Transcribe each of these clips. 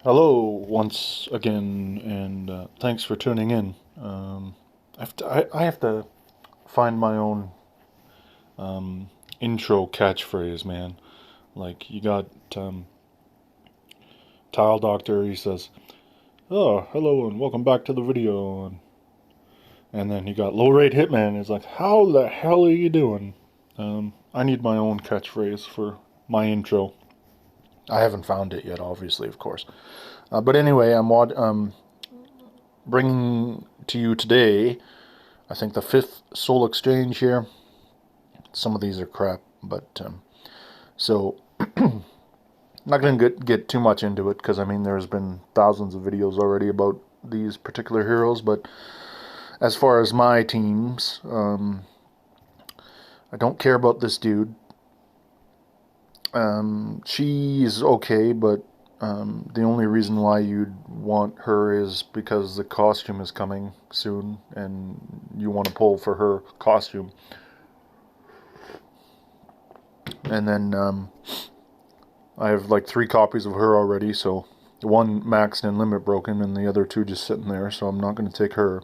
Hello, once again, and thanks for tuning in. I have to find my own intro catchphrase, man. Like, you got um, Tile Doctor, he says, "Oh, hello, and welcome back to the video." And then you got Low Rate Hitman, he's like, "How the hell are you doing?" I need my own catchphrase for my intro. I haven't found it yet, obviously, of course. But anyway, I'm bringing to you today, I think, the fifth Soul Exchange here. Some of these are crap, but so I'm not going to get too much into it because I mean there's been thousands of videos already about these particular heroes. But as far as my teams, I don't care about this dude. She's okay, but the only reason why you'd want her is because the costume is coming soon, and you want to pull for her costume. And then I have like 3 copies of her already, so one maxed and limit broken, and the other 2 just sitting there, so I'm not going to take her.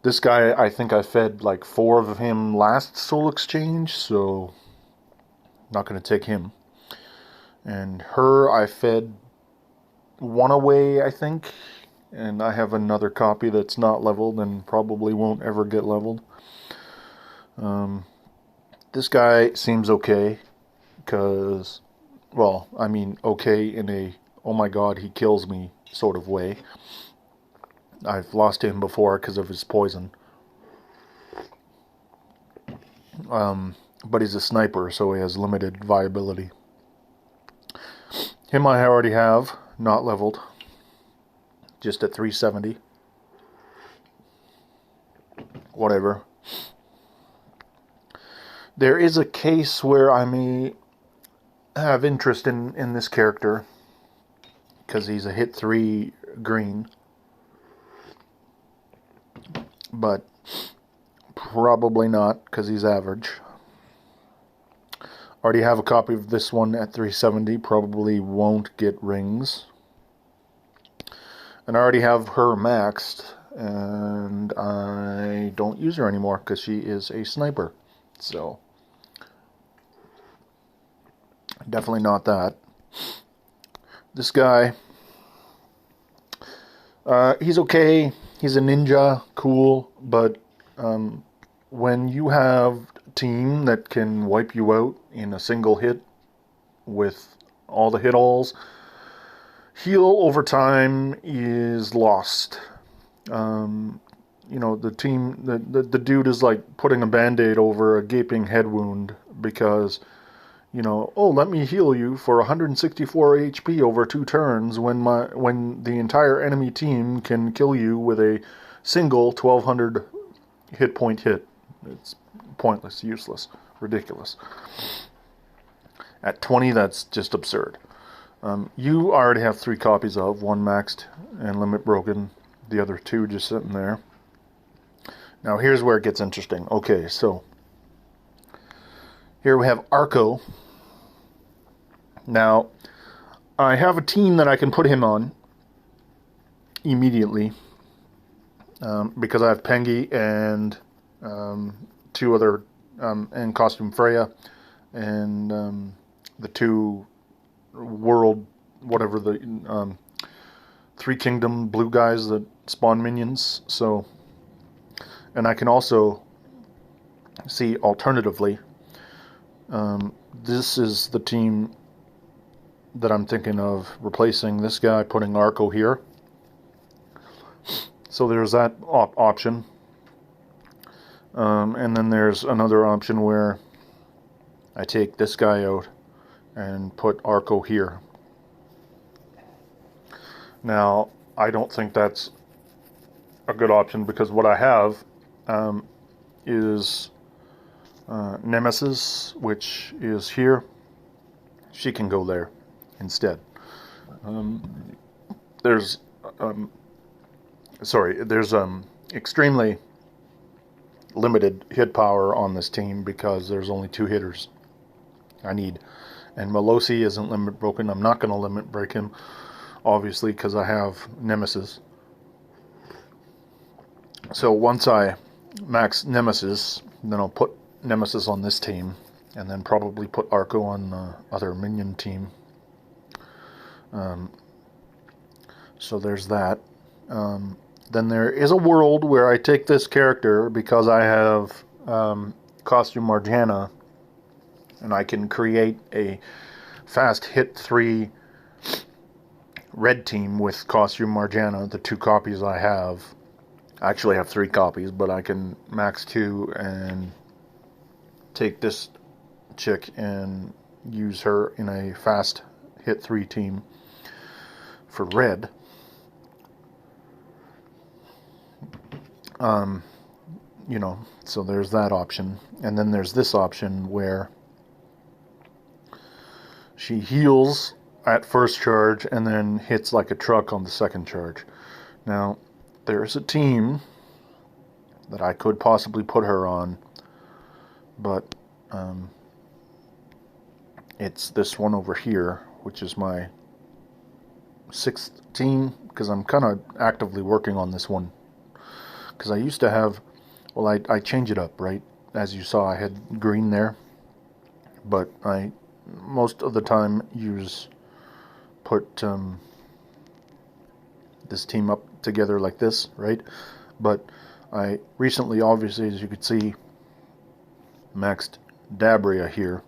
This guy, I think I fed like 4 of him last Soul Exchange, so not going to take him. And her, I fed 1 away, I think, and I have another copy that's not leveled and probably won't ever get leveled. This guy seems okay, because, well, I mean, okay in a, oh my god, he kills me sort of way. I've lost him before because of his poison. But he's a sniper, so he has limited viability. Him I already have, not leveled, just at 370. Whatever. There is a case where I may have interest in this character, because he's a hit 3 green. But probably not, because he's average. Already have a copy of this one at 370. Probably won't get rings. And I already have her maxed, and I don't use her anymore because she is a sniper. So definitely not that. This guy, he's okay. He's a ninja, cool, but when you have a team that can wipe you out in a single hit with all the hit-alls, heal over time is lost. You know, the team, the dude is like putting a band-aid over a gaping head wound because, you know, oh, let me heal you for 164 HP over 2 turns when the entire enemy team can kill you with a single 1200 hit point hit. It's pointless, useless, ridiculous. At 20, that's just absurd. You already have 3 copies of, 1 maxed and limit broken, the other 2 just sitting there. Now here's where it gets interesting. Okay, so here we have Arco. Now, I have a team that I can put him on immediately, because I have Pengi and 2 other, and Costume Freya, and the 2 world, whatever, the 3 kingdom blue guys that spawn minions. So, and I can also see alternatively, this is the team that I'm thinking of replacing this guy, putting Arco here. So there's that option. And then there's another option where I take this guy out and put Arco here. Now, I don't think that's a good option because what I have is Nemesis, which is here. She can go there instead. There's extremely limited hit power on this team because there's only 2 hitters I need. And Melosi isn't limit broken. I'm not going to limit break him, obviously, because I have Nemesis. So once I max Nemesis, then I'll put Nemesis on this team, and then probably put Arco on the other minion team. So there's that. Then there is a world where I take this character because I have Costume Marjana, and I can create a fast hit 3 red team with Costume Marjana, the 2 copies I have. I actually have 3 copies, but I can max 2 and take this chick and use her in a fast hit 3 team for red. You know, so there's that option. And then there's this option where she heals at first charge and then hits like a truck on the second charge. Now, there's a team that I could possibly put her on, but it's this one over here, which is my 6th team, because I'm kind of actively working on this one. Because I used to have, well, I change it up, right? As you saw, I had green there, but I most of the time put this team up together like this, right? But I recently, obviously, as you could see, maxed Dabria here,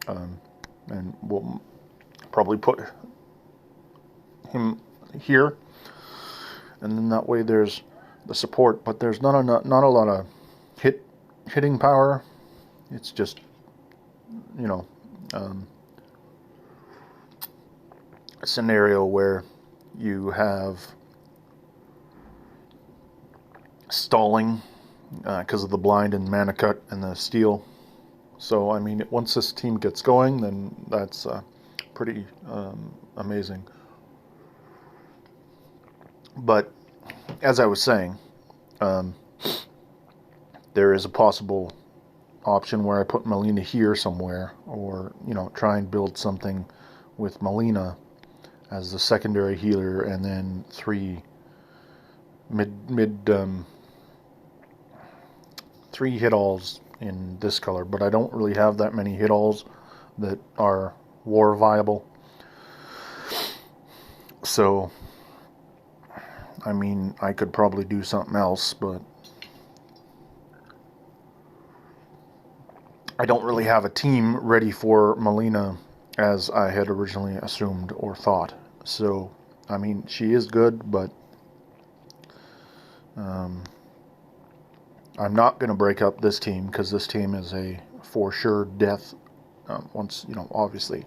and we'll probably put him here, and then that way there's the support, but there's not a lot of hitting power. It's just, you know, a scenario where you have stalling because of the blind and mana cut and the steel. So I mean, once this team gets going, then that's pretty amazing. But as I was saying, there is a possible option where I put Melina here somewhere, or, you know, try and build something with Melina as the secondary healer, and then 3 3 hit-alls in this color. But I don't really have that many hit-alls that are war viable. So I mean, I could probably do something else, but I don't really have a team ready for Melina as I had originally assumed or thought. So, I mean, she is good, but I'm not going to break up this team, because this team is a for sure death once, you know, obviously.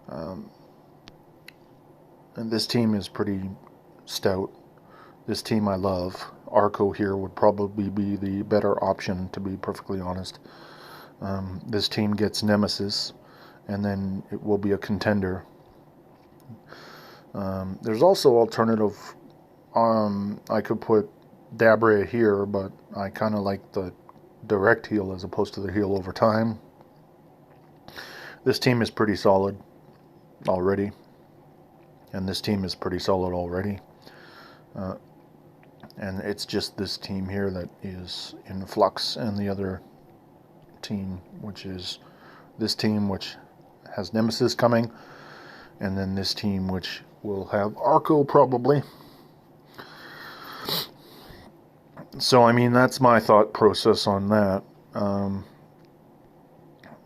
And this team is pretty stout. This team I love. Arco here would probably be the better option, to be perfectly honest. This team gets Nemesis, and then it will be a contender. There's also alternative. I could put Dabria here, but I kind of like the direct heal as opposed to the heal over time. This team is pretty solid already, and this team is pretty solid already. And it's just this team here that is in flux, and the other team, which is this team, which has Nemesis coming, and then this team, which will have Arco probably. So, I mean, that's my thought process on that.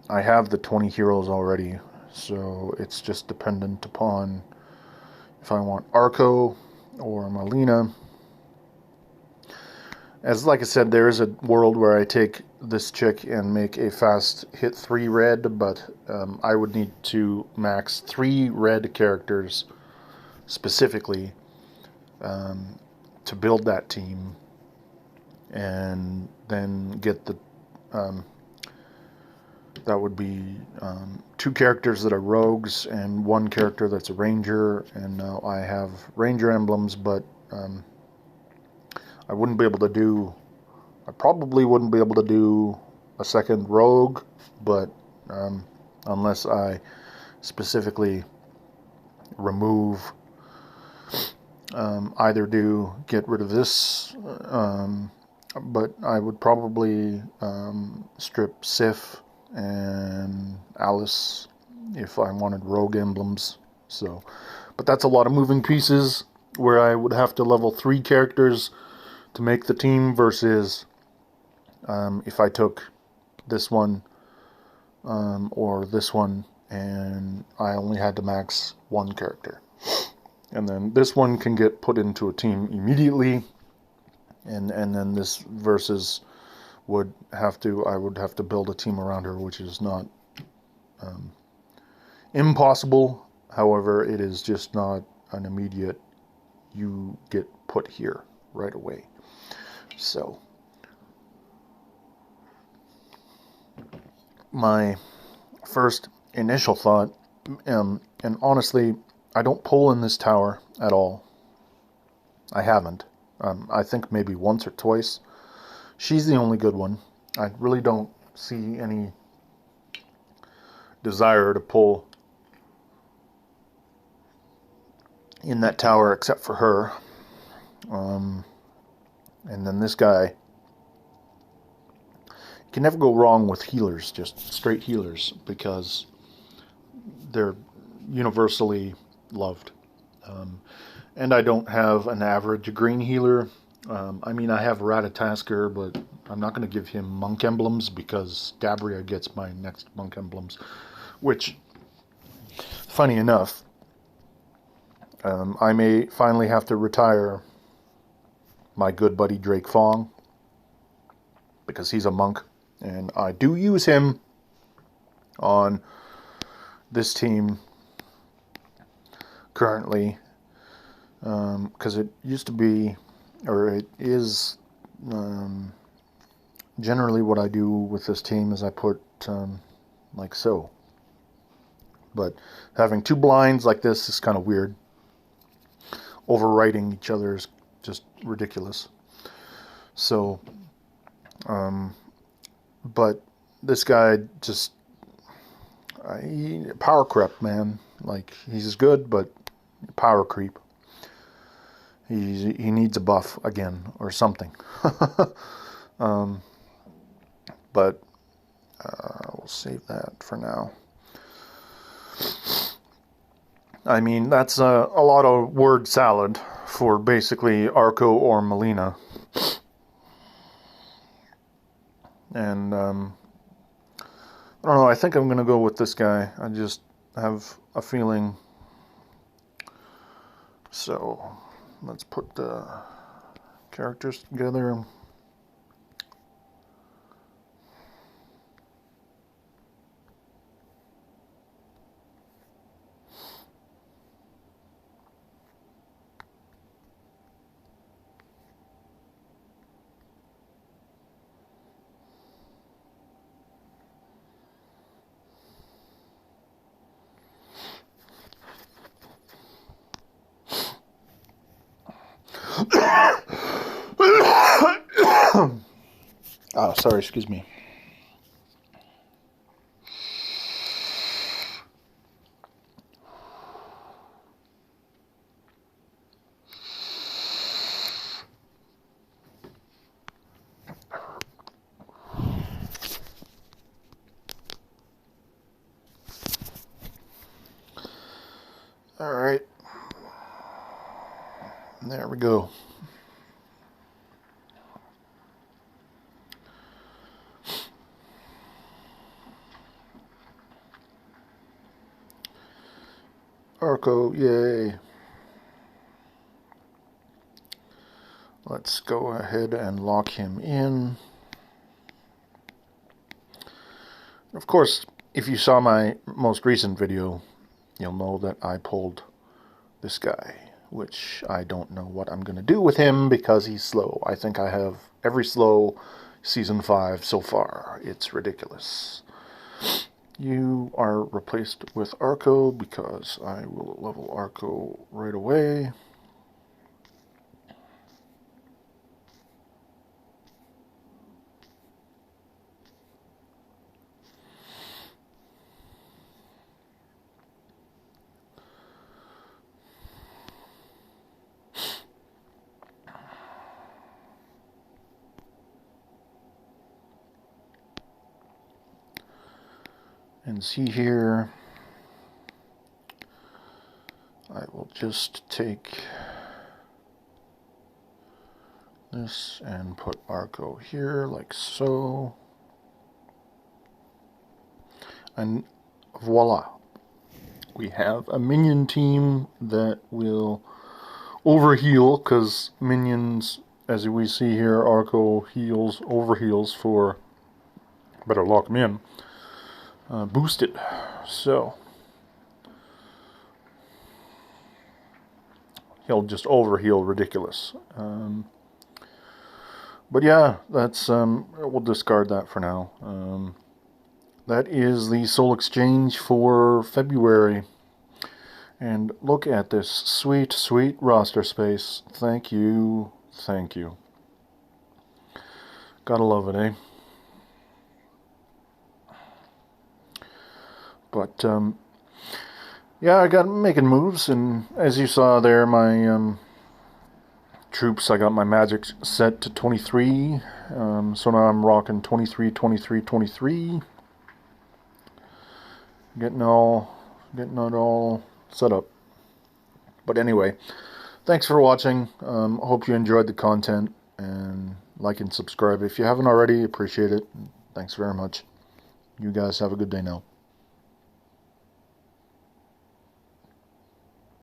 I have the 20 heroes already, so it's just dependent upon if I want Arco or Melina. As like I said, there is a world where I take this chick and make a fast hit 3 red, but I would need to max 3 red characters specifically to build that team, and then get the that would be 2 characters that are rogues and 1 character that's a ranger. And now I have ranger emblems, but I wouldn't be able to do, I probably wouldn't be able to do a second rogue, but unless I specifically remove, either do get rid of this, but I would probably strip Sif and Alice if I wanted rogue emblems. So, but that's a lot of moving pieces where I would have to level 3 characters to make the team versus if I took this one or this one and I only had to max 1 character. And then this one can get put into a team immediately, and then this versus I would have to build a team around her, which is not impossible. However, it is just not an immediate, you get put here right away. So my first initial thought, and honestly, I don't pull in this tower at all. I haven't. I think maybe once or twice. She's the only good one. I really don't see any desire to pull in that tower except for her. And then this guy. You can never go wrong with healers, just straight healers, because they're universally loved. And I don't have an average green healer. I mean, I have Ratatasker, but I'm not going to give him monk emblems because Dabria gets my next monk emblems. Which, funny enough, I may finally have to retire my good buddy Drake Fong because he's a monk, and I do use him on this team currently. Because it used to be, or it is, generally what I do with this team is I put like so. But having 2 blinds like this is kind of weird. Overwriting each other is just ridiculous. So, but this guy just, power creep, man. Like, he's good, but power creep. He needs a buff again or something. But we'll save that for now. I mean, that's a lot of word salad for basically Arco or Melina. And I don't know, I think I'm going to go with this guy. I just have a feeling. So let's put the characters together. Oh, sorry, excuse me. All right. There we go. Arco, yay. Let's go ahead and lock him in. Of course, if you saw my most recent video, you'll know that I pulled this guy, which I don't know what I'm going to do with him because he's slow. I think I have every slow Season 5 so far. It's ridiculous. You are replaced with Arco because I will level Arco right away. And see here, I will just take this and put Arco here like so. And voila. We have a minion team that will overheal, because minions, as we see here, Arco heals, overheals for better lock them in. Boosted. So he'll just overheal ridiculous. But yeah, that's we'll discard that for now. That is the Soul Exchange for February. And look at this sweet, sweet roster space. Thank you. Thank you. Gotta love it, eh? But, yeah, I got making moves, and as you saw there, my troops, I got my magic set to 23. So now I'm rocking 23, 23, 23. Getting it all set up. But anyway, thanks for watching. Hope you enjoyed the content, and like and subscribe if you haven't already. Appreciate it. Thanks very much. You guys have a good day now.